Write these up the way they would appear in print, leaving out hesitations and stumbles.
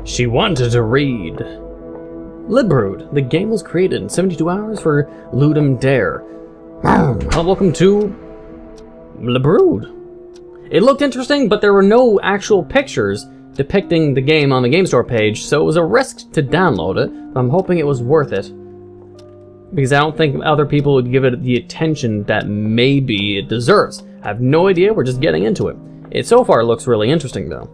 She wanted to read. Librood. The game was created in 72 hours for Ludum Dare. Welcome to Librood. It looked interesting, but there were no actual pictures depicting the game on the game store page, so it was a risk to download it. I'm hoping it was worth it, because I don't think other people would give it the attention that maybe it deserves. I have no idea, we're just getting into it. It so far looks really interesting though.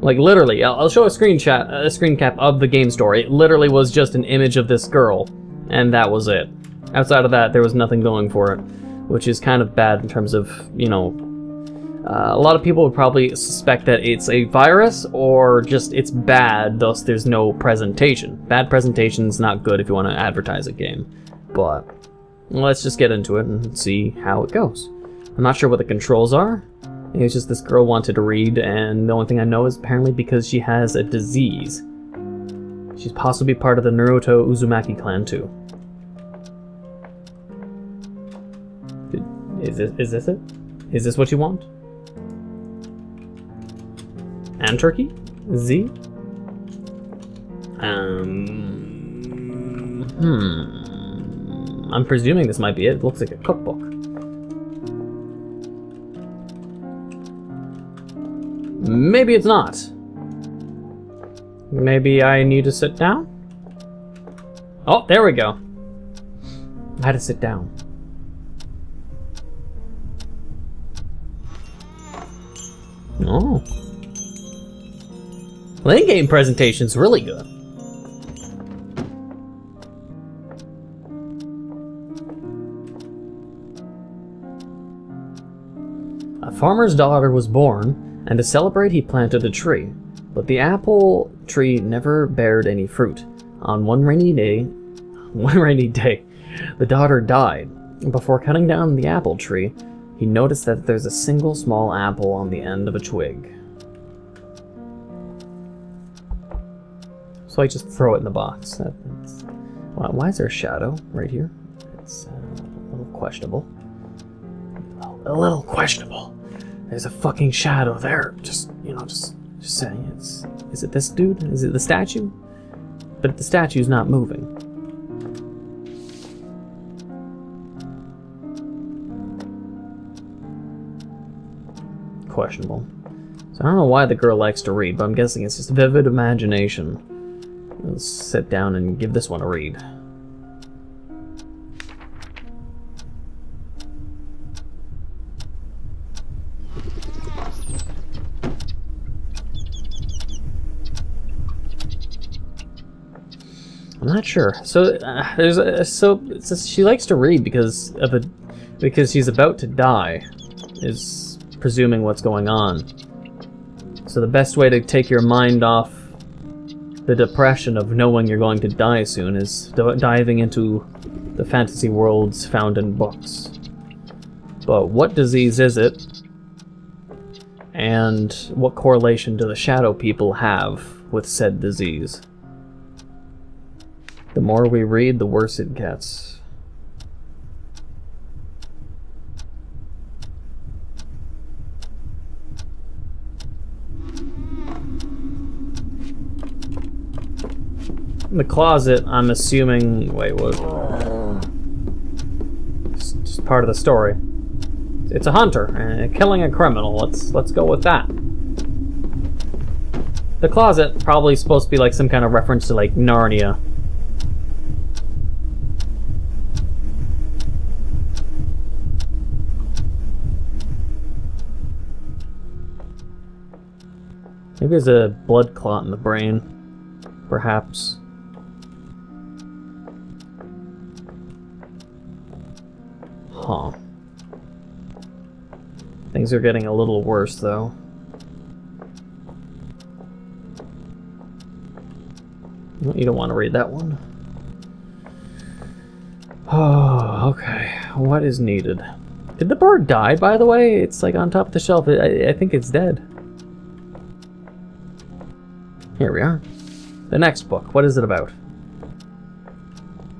Like literally, I'll show a screen cap of the game store. It literally was just an image of this girl, and that was it. Outside of that, there was nothing going for it, which is kind of bad in terms of, you know, a lot of people would probably suspect that it's a virus or just it's bad, thus there's no presentation. Bad presentation's not good if you want to advertise a game. But let's just get into it and see how it goes. I'm not sure what the controls are. It's just this girl wanted to read, and the only thing I know is apparently because she has a disease. She's possibly part of the Naruto Uzumaki clan too. Is this it? Is this what you want? And Turkey? Z? I'm presuming this might be it. It looks like a cookbook. Maybe it's not. Maybe I need to sit down? Oh, there we go. I had to sit down. Oh. Well, the in-game presentation's really good. A farmer's daughter was born, and to celebrate he planted a tree. But the apple tree never bared any fruit. On one rainy day, the daughter died. Before cutting down the apple tree, he noticed that there's a single small apple on the end of a twig. So I just throw it in the box. Why is there a shadow right here? It's a little questionable. A little questionable. There's a fucking shadow there. Just saying. Is it this dude? Is it the statue? But the statue's not moving. Questionable. So I don't know why the girl likes to read, but I'm guessing it's just vivid imagination. Let's sit down and give this one a read. I'm not sure. So she likes to read because she's about to die, is presuming what's going on. So the best way to take your mind off the depression of knowing you're going to die soon is diving into the fantasy worlds found in books. But what disease is it? And what correlation do the shadow people have with said disease? The more we read, the worse it gets. In the closet, I'm assuming... Wait, what? It's just part of the story. It's a hunter, killing a criminal. Let's go with that. The closet, probably supposed to be like some kind of reference to like Narnia. Maybe there's a blood clot in the brain. Perhaps. Huh. Things are getting a little worse, though. Well, you don't want to read that one. Oh, okay. What is needed? Did the bird die, by the way? It's like on top of the shelf. I think it's dead. Here we are. The next book. What is it about?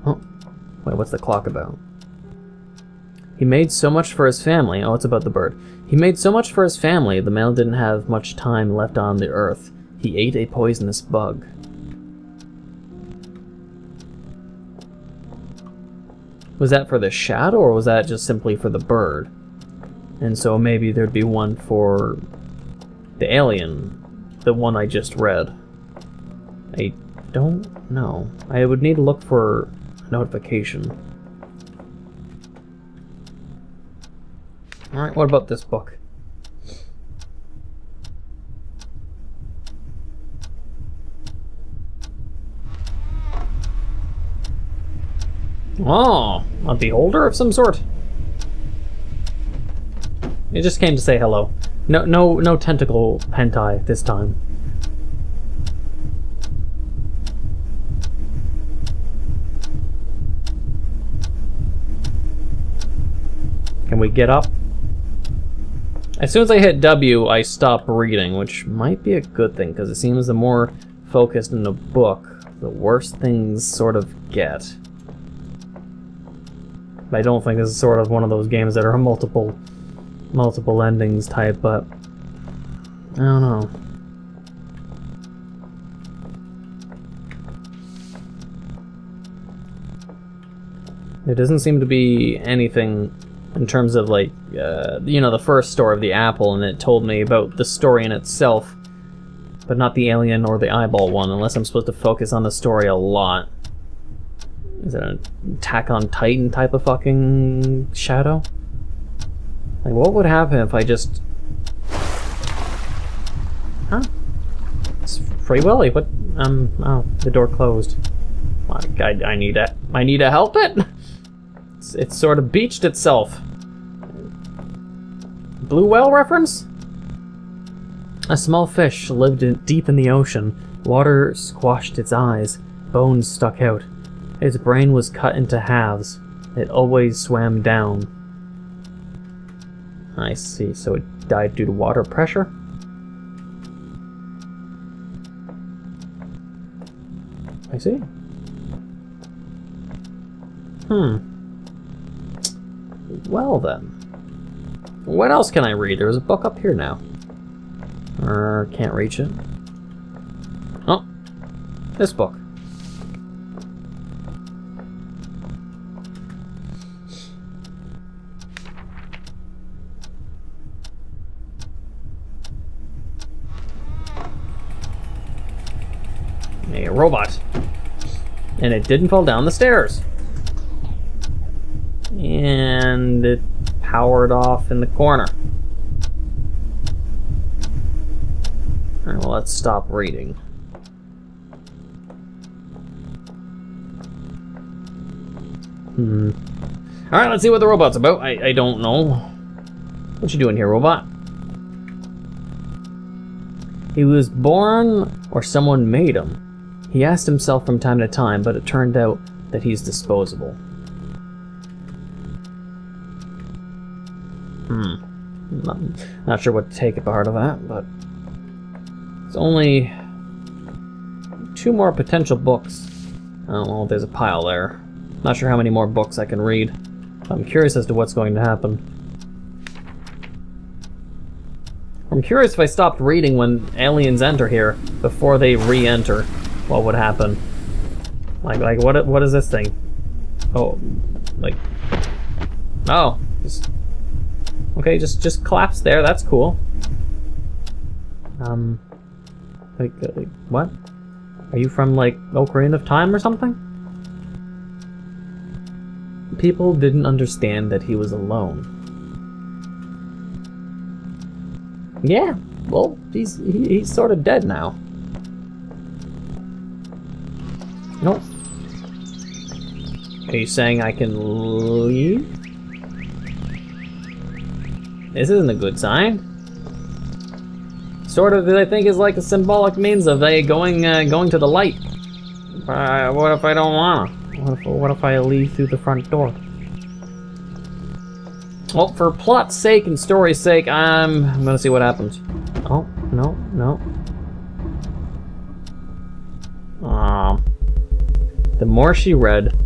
Oh. Wait, what's the clock about? He made so much for his family. Oh, it's about the bird. He made so much for his family, the male didn't have much time left on the earth. He ate a poisonous bug. Was that for the shadow, or was that just simply for the bird? And so maybe there'd be one for the alien, the one I just read. I don't know. I would need to look for a notification. Alright, what about this book? Oh, a beholder of some sort? It just came to say hello. No tentacle hentai this time. Can we get up? As soon as I hit W, I stop reading, which might be a good thing, because it seems the more focused in the book, the worse things sort of get. I don't think this is sort of one of those games that are multiple endings type, but I don't know. There doesn't seem to be anything in terms of like, you know, the first story of the apple, and it told me about the story in itself, but not the alien or the eyeball one, unless I'm supposed to focus on the story a lot. Is it an Attack on Titan type of fucking shadow? Like, what would happen if I just... Huh? It's Free Willy, but, oh, the door closed. I need to help it? It's sort of beached itself. Blue whale reference? A small fish lived deep in the ocean. Water squashed its eyes. Bones stuck out. Its brain was cut into halves. It always swam down. I see, so it died due to water pressure? I see. Well then. What else can I read? There's a book up here now. Can't reach it. Oh, this book. A robot. And it didn't fall down the stairs. And it powered off in the corner. Alright, well, let's stop reading. Alright, let's see what the robot's about. I don't know. What you doing here, robot? He was born, or someone made him. He asked himself from time to time, but it turned out that he's disposable. Not sure what to take apart of that, but it's only 2 more potential books. Oh, well, there's a pile there. Not sure how many more books I can read. I'm curious as to what's going to happen. I'm curious if I stopped reading when aliens enter here before they re-enter, what would happen? Like what is this thing? Oh, like, oh, okay, just collapse there. That's cool. Like what? Are you from like Ocarina of Time or something? People didn't understand that he was alone. Yeah, well, he's sort of dead now. Nope. Are you saying I can leave? This isn't a good sign. Sort of, I think, is like a symbolic means of going to the light. What if I don't wanna? What if I leave through the front door? Well, for plot's sake and story's sake, I'm gonna see what happens. Oh, no. The more she read,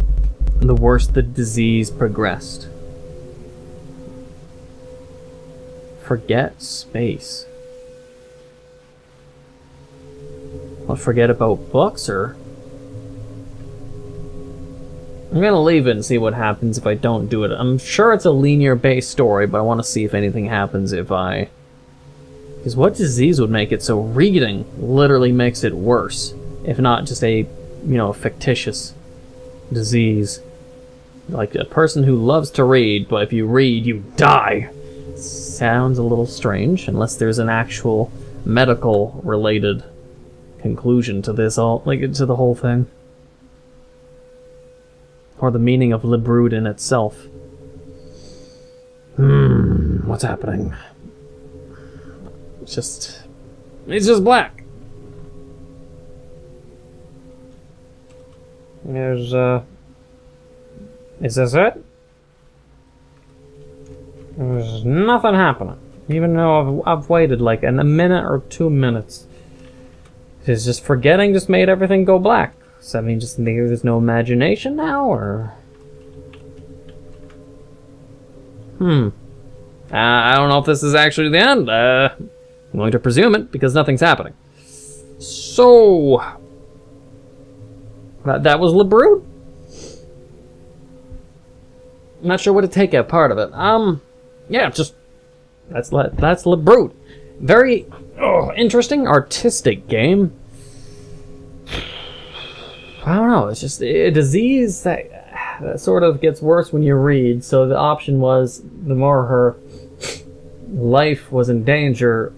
the worse the disease progressed. Forget space. I'll forget about books, or... I'm gonna leave it and see what happens if I don't do it. I'm sure it's a linear-based story, but I want to see if anything happens if I... Because what disease would make it so reading literally makes it worse? If not just a, fictitious disease. Like a person who loves to read, but if you read, you die. Sounds a little strange, unless there's an actual medical-related conclusion to this to the whole thing. Or the meaning of Librood in itself. What's happening? It's just black. There's, is this it? There's nothing happening. Even though I've waited like a minute or 2 minutes. Is just forgetting just made everything go black. Does that mean just there's no imagination now, or? I don't know if this is actually the end. I'm going to presume it, because nothing's happening. So... That was Librood? I'm not sure what to take out part of it. Yeah, just... That's Librood. Very interesting, artistic game. I don't know, it's just a disease that sort of gets worse when you read, so the option was, the more her life was in danger,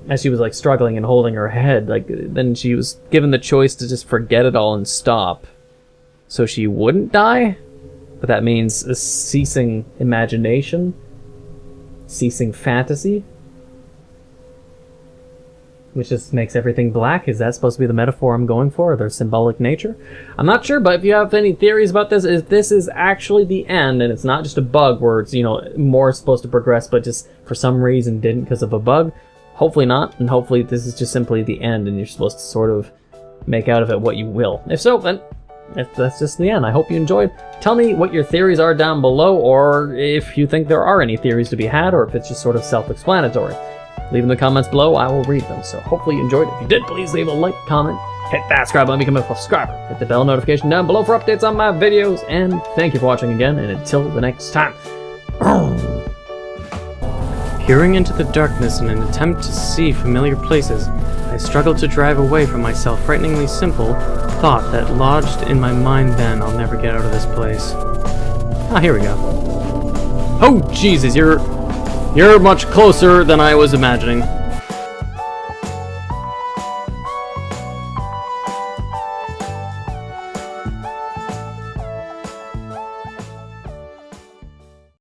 as she was like struggling and holding her head, like then she was given the choice to just forget it all and stop, so she wouldn't die, but that means a ceasing imagination, ceasing fantasy, which just makes everything black. Is that supposed to be the metaphor I'm going for, or their symbolic nature? I'm not sure, but if you have any theories about this, if this is actually the end, and it's not just a bug where it's, more supposed to progress, but just for some reason didn't because of a bug, hopefully not, and hopefully this is just simply the end, and you're supposed to sort of make out of it what you will. If so, then that's just the end. I hope you enjoyed. Tell me what your theories are down below, or if you think there are any theories to be had, or if it's just sort of self-explanatory. Leave in the comments below, I will read them. So hopefully you enjoyed it. If you did, please leave a like, comment, hit that subscribe button, become a subscriber. Hit the bell notification down below for updates on my videos, and thank you for watching again, and until the next time. Peering into the darkness in an attempt to see familiar places, I struggled to drive away from my frighteningly simple thought that lodged in my mind then, I'll never get out of this place. Ah, here we go. Oh, Jesus, you're much closer than I was imagining.